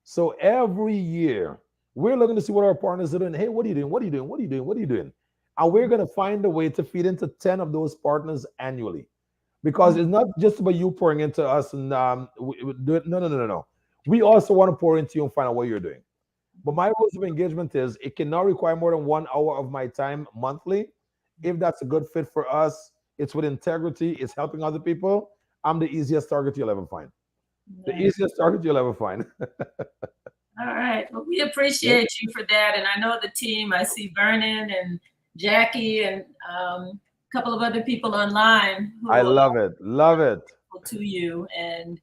So every year, we're looking to see what our partners are doing. Hey, what are you doing? What are you doing? What are you doing? What are you doing? And we're going to find a way to feed into 10 of those partners annually. Because it's not just about you pouring into us and do it. No. We also want to pour into you and find out what you're doing. But my rules of engagement is it cannot require more than 1 hour of my time monthly. If that's a good fit for us, it's with integrity, it's helping other people, I'm the easiest target you'll ever find. The easiest target you'll ever find. All right. Well, we appreciate you for that. And I know the team, I see Vernon and Jackie and a couple of other people online. I love it. Love it. To you. And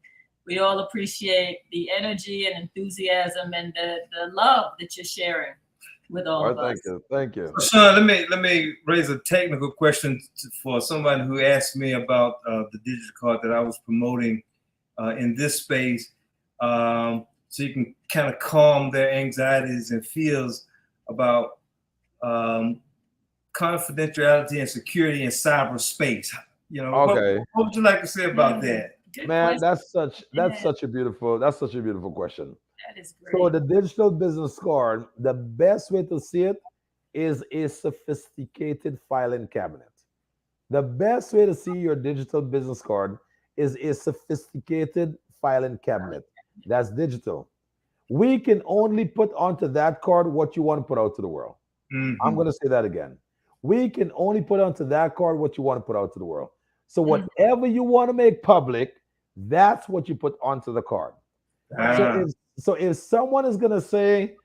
we all appreciate the energy and enthusiasm and the love that you're sharing with all of us. Thank you. Sean, let me raise a technical question for someone who asked me about the digital card that I was promoting in this space. So you can kind of calm their anxieties and fears about confidentiality and security in cyberspace. You know, okay. What would you like to say about that? Man, that's such a beautiful question. That is great. So the digital business card, the best way to see it is a sophisticated filing cabinet. The best way to see your digital business card is a sophisticated filing cabinet. That's digital. We can only put onto that card what you want to put out to the world. I'm going to say that again. We can only put onto that card what you want to put out to the world. So whatever you want to make public, that's what you put onto the card. So if someone is going to say,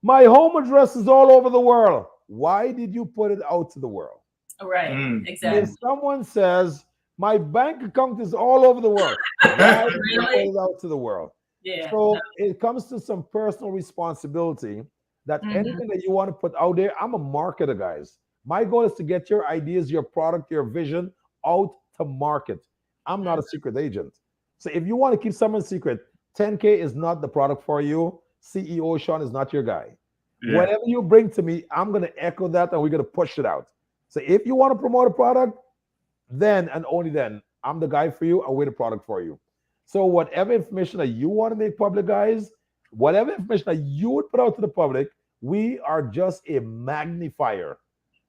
my home address is all over the world, why did you put it out to the world? Right, exactly. If someone says, my bank account is all over the world, why did you put it out to the world? Yeah. So it comes to some personal responsibility that anything that you want to put out there, I'm a marketer, guys. My goal is to get your ideas, your product, your vision out to market. I'm not a secret agent. So if you want to keep someone secret, 10K is not the product for you. CEO Sean is not your guy. Yeah. Whatever you bring to me, I'm going to echo that and we're going to push it out. So if you want to promote a product, then and only then, I'm the guy for you and we're the product for you. So whatever information that you want to make public, guys, whatever information that you would put out to the public, we are just a magnifier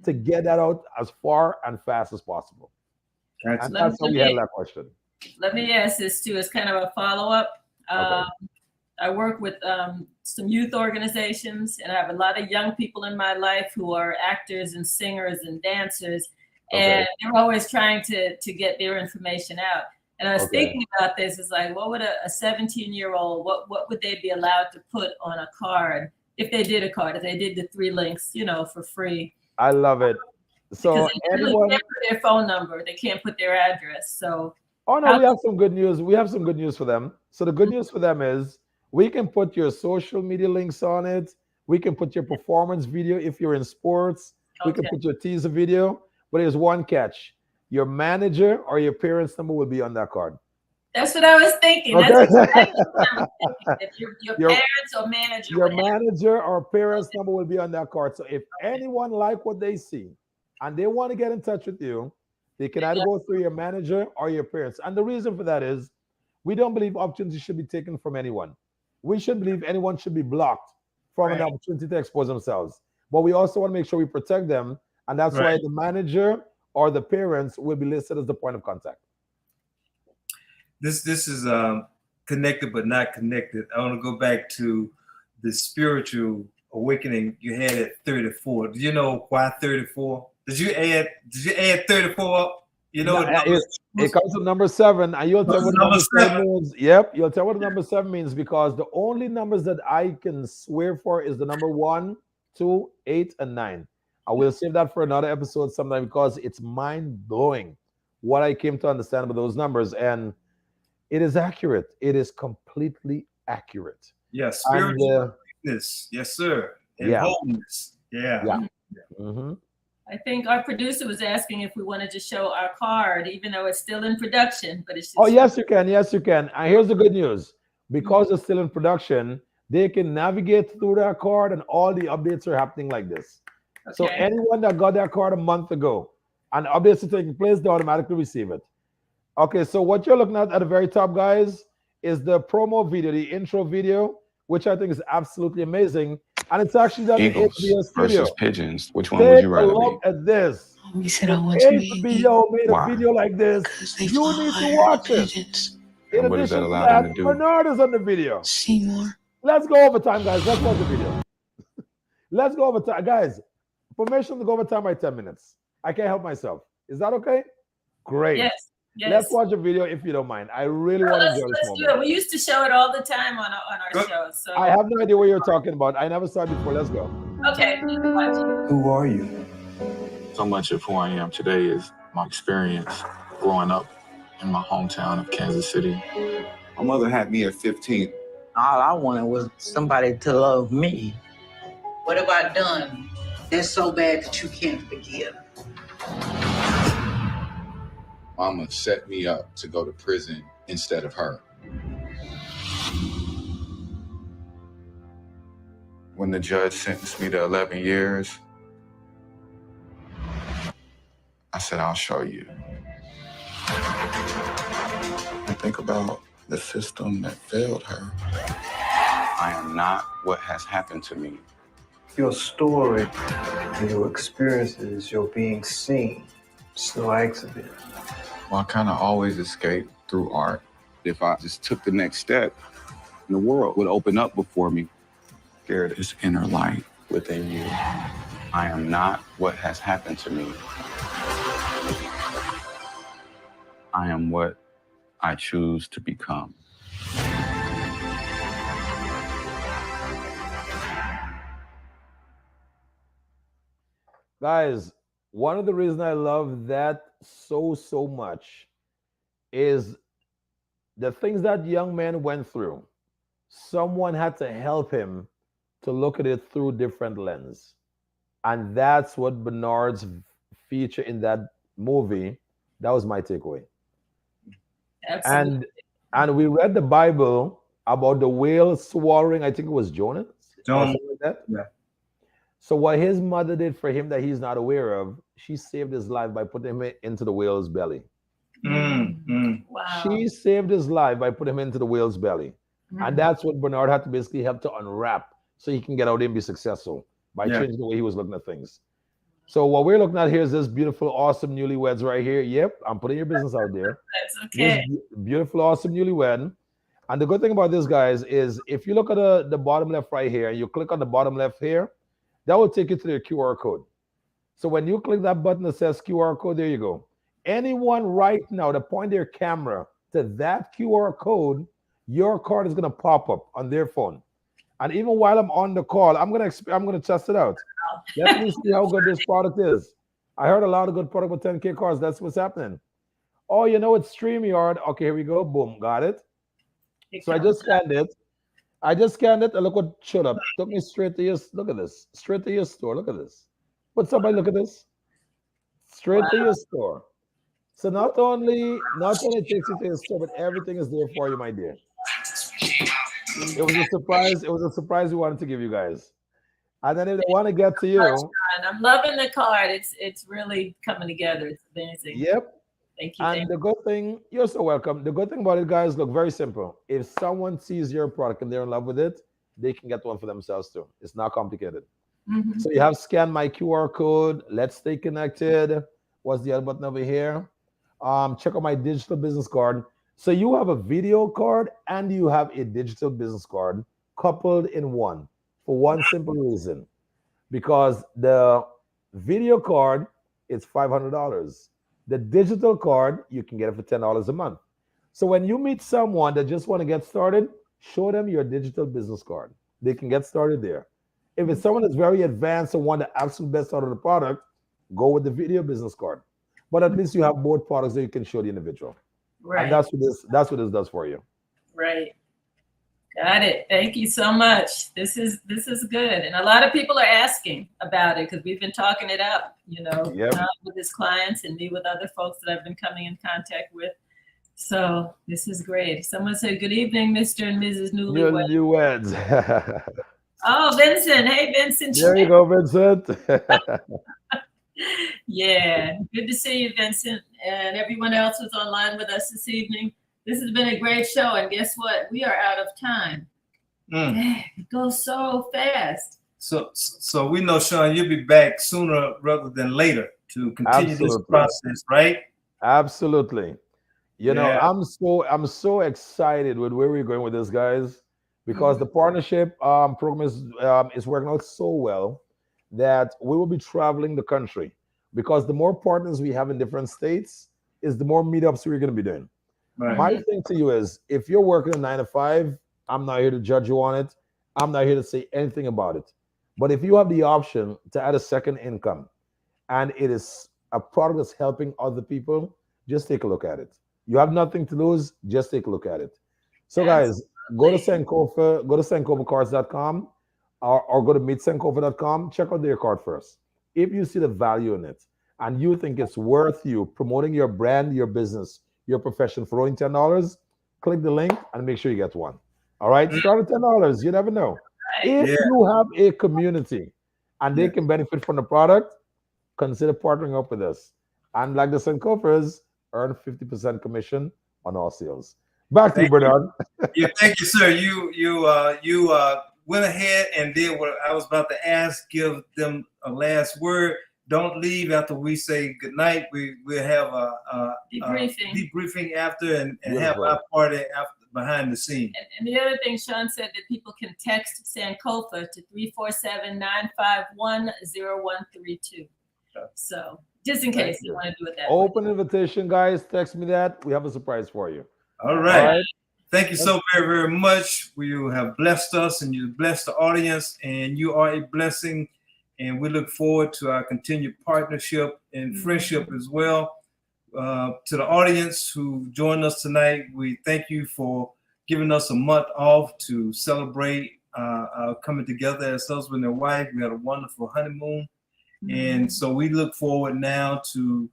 to get that out as far and fast as possible. And that's how we handle that question. Let me ask this too, as kind of a follow-up. I work with some youth organizations, and I have a lot of young people in my life who are actors and singers and dancers, and they're always trying to get their information out. And I was thinking about this, is like, what would a 17-year-old, what would they be allowed to put on a card if they did a card, if they did the 3 links, for free? I love it. So anyone can't put their phone number, they can't put their address. So we have some good news. We have some good news for them. So the good news for them is we can put your social media links on it. We can put your performance video if you're in sports. We can put your teaser video. But there's one catch. Your manager or your parents' number will be on that card. That's what I was thinking. Okay. That's exactly what I was thinking. If your parents or manager. Your manager or parents' number will be on that card. So if anyone like what they see and they want to get in touch with you, they can either go through your manager or your parents. And the reason for that is we don't believe opportunities should be taken from anyone. We should believe anyone should be blocked from an opportunity to expose themselves. But we also want to make sure we protect them. And that's why the manager or the parents will be listed as the point of contact. This is connected but not connected. I want to go back to the spiritual awakening you had at 34. Do you know why 34? Did you add 34 up? You know, it comes to number 7, and you'll tell what number 7 means. Yep, you'll tell what the number 7 means, because the only numbers that I can swear for is the number 1, 2, 8, and 9. I will save that for another episode sometime, because it's mind-blowing what I came to understand about those numbers. And it is accurate. It is completely accurate. Yes, spiritual witness. Yes, sir. And wholeness. Yeah. I think our producer was asking if we wanted to show our card, even though it's still in production. But it's just yes, you can. Yes, you can. And here's the good news. Because it's still in production, they can navigate through that card, and all the updates are happening like this. So anyone that got that card a month ago and updates are taking place, they automatically receive it. Okay, so what you're looking at the very top, guys, is the promo video, the intro video, which I think is absolutely amazing. And it's actually done in HBO Studio. Versus Pigeons. Which one would you rather be? Take a look at this. We said I want to HBO made a video like this. You need to watch it. In addition to that, Bernard is on the video. Seymour. Let's go over time, guys. Let's watch the video. Let's go over time. Guys, permission to go over time by 10 minutes. I can't help myself. Is that okay? Great. Yes. Let's watch a video if you don't mind. I really want to enjoy this moment. Do it. We used to show it all the time on our shows. So I have no idea what you're talking about. I never saw it before. Let's go. Okay. Who are you? So much of who I am today is my experience growing up in my hometown of Kansas City. My mother had me at 15. All I wanted was somebody to love me. What have I done that's so bad that you can't forgive? Mama set me up to go to prison instead of her. When the judge sentenced me to 11 years, I said, I'll show you. I think about the system that failed her. I am not what has happened to me. Your story and your experiences, your being seen, it's no accident. Well, I kind of always escaped through art. If I just took the next step, the world would open up before me. Scared of this inner light within you. I am not what has happened to me. I am what I choose to become. Guys, one of the reasons I love that so much is the things that young man went through. Someone had to help him to look at it through different lens. And that's what Bernard's feature in that movie, that was my takeaway. Absolutely. And we read the Bible about the whale swallowing, I think it was Jonah, or something like that. Yeah. So what his mother did for him that he's not aware of, she saved his life by putting him into the whale's belly. Wow. She saved his life by putting him into the whale's belly. And that's what Bernard had to basically help to unwrap so he can get out and be successful by changing the way he was looking at things. So what we're looking at here is this beautiful, awesome newlyweds right here. Yep, I'm putting your business out there. That's okay. This beautiful, awesome newlywed. And the good thing about this, guys, is if you look at the bottom left right here, and you click on the bottom left here, that will take you to their QR code. So when you click that button that says QR code, there you go. Anyone right now to point their camera to that QR code, your card is going to pop up on their phone. And even while I'm on the call, I'm gonna test it out. Let me see how good this product is. I heard a lot of good product with 10K cards. That's what's happening. Oh, you know it's StreamYard. Okay, here we go. Boom, got it. So I just scanned it. And look what showed up. Took me straight to your, look at this. Straight to your store. Look at this. But somebody look at this. Straight to your store. So not only takes you to your store, but everything is there for you, my dear. It was a surprise. It was a surprise we wanted to give you guys. And then if they want to get to you. I'm loving the card. It's really coming together. It's amazing. Yep. Thank you. And the good thing, you're so welcome. The good thing about it, guys, look very simple. If someone sees your product and they're in love with it, they can get one for themselves too. It's not complicated. So you have scan my QR code. Let's stay connected. What's the other button over here? Check out my digital business card. So you have a video card and you have a digital business card coupled in one for one simple reason. Because the video card is $500. The digital card, you can get it for $10 a month. So when you meet someone that just want to get started, show them your digital business card. They can get started there. If it's someone that's very advanced and want the absolute best out of the product, go with the video business card. But at least you have both products that you can show the individual. Right. And that's what this does for you. Right. Got it. Thank you so much. This is good. And a lot of people are asking about it because we've been talking it up, with his clients and me with other folks that I've been coming in contact with. So this is great. Someone said, good evening, Mr. and Mrs. Newlywed. Newlyweds. Oh, Vincent. Hey, Vincent. There you go, Vincent. Yeah. Good to see you, Vincent. And everyone else who's online with us this evening. This has been a great show. And guess what? We are out of time. It goes so fast. So we know, Sean, you'll be back sooner rather than later to continue this process, right? Absolutely. You know, I'm so excited with where we're going with this, guys, because the partnership program is working out so well that we will be traveling the country. Because the more partners we have in different states, is the more meetups we're going to be doing. Right. My thing to you is, if you're working a 9 to 5, I'm not here to judge you on it. I'm not here to say anything about it. But if you have the option to add a second income, and it is a product that's helping other people, just take a look at it. You have nothing to lose. Just take a look at it. So, guys, go to Sankofa, go to SankofaCards.com, or go to meetsankofa.com. Check out their card first. If you see the value in it, and you think it's worth you promoting your brand, your business, your profession for only $10, click the link and make sure you get one. All right, start at $10. You never know. If you have a community and they can benefit from the product, consider partnering up with us. And like the Sankofas, earn 50% commission on all sales. Back to you, Bernard. Thank you, sir. You went ahead and did what I was about to ask. Give them a last word. Don't leave after we say goodnight. We'll have a debriefing after and have our party after behind the scenes. And the other thing Sean said, that people can text Sankofa to 347-951-0132. So just in case you want to do it that way. Open invitation, guys. Text me that. We have a surprise for you. All right. All right. Thank you so very, very much. You have blessed us and you blessed the audience, and you are a blessing. And we look forward to our continued partnership and friendship as well. To the audience who joined us tonight, we thank you for giving us a month off to celebrate our coming together as husband and wife. We had a wonderful honeymoon. And so we look forward now to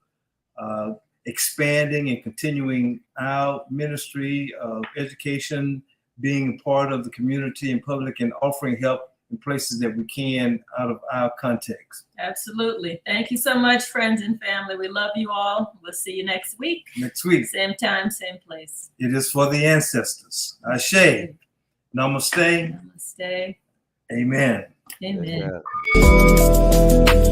expanding and continuing our ministry of education, being part of the community and public, and offering help in places that we can out of our context. Absolutely. Thank you so much, friends and family. We love you all. We'll see you next week. Next week. Same time, same place. It is for the ancestors. Ashe. Namaste. Namaste. Amen. Amen. Amen.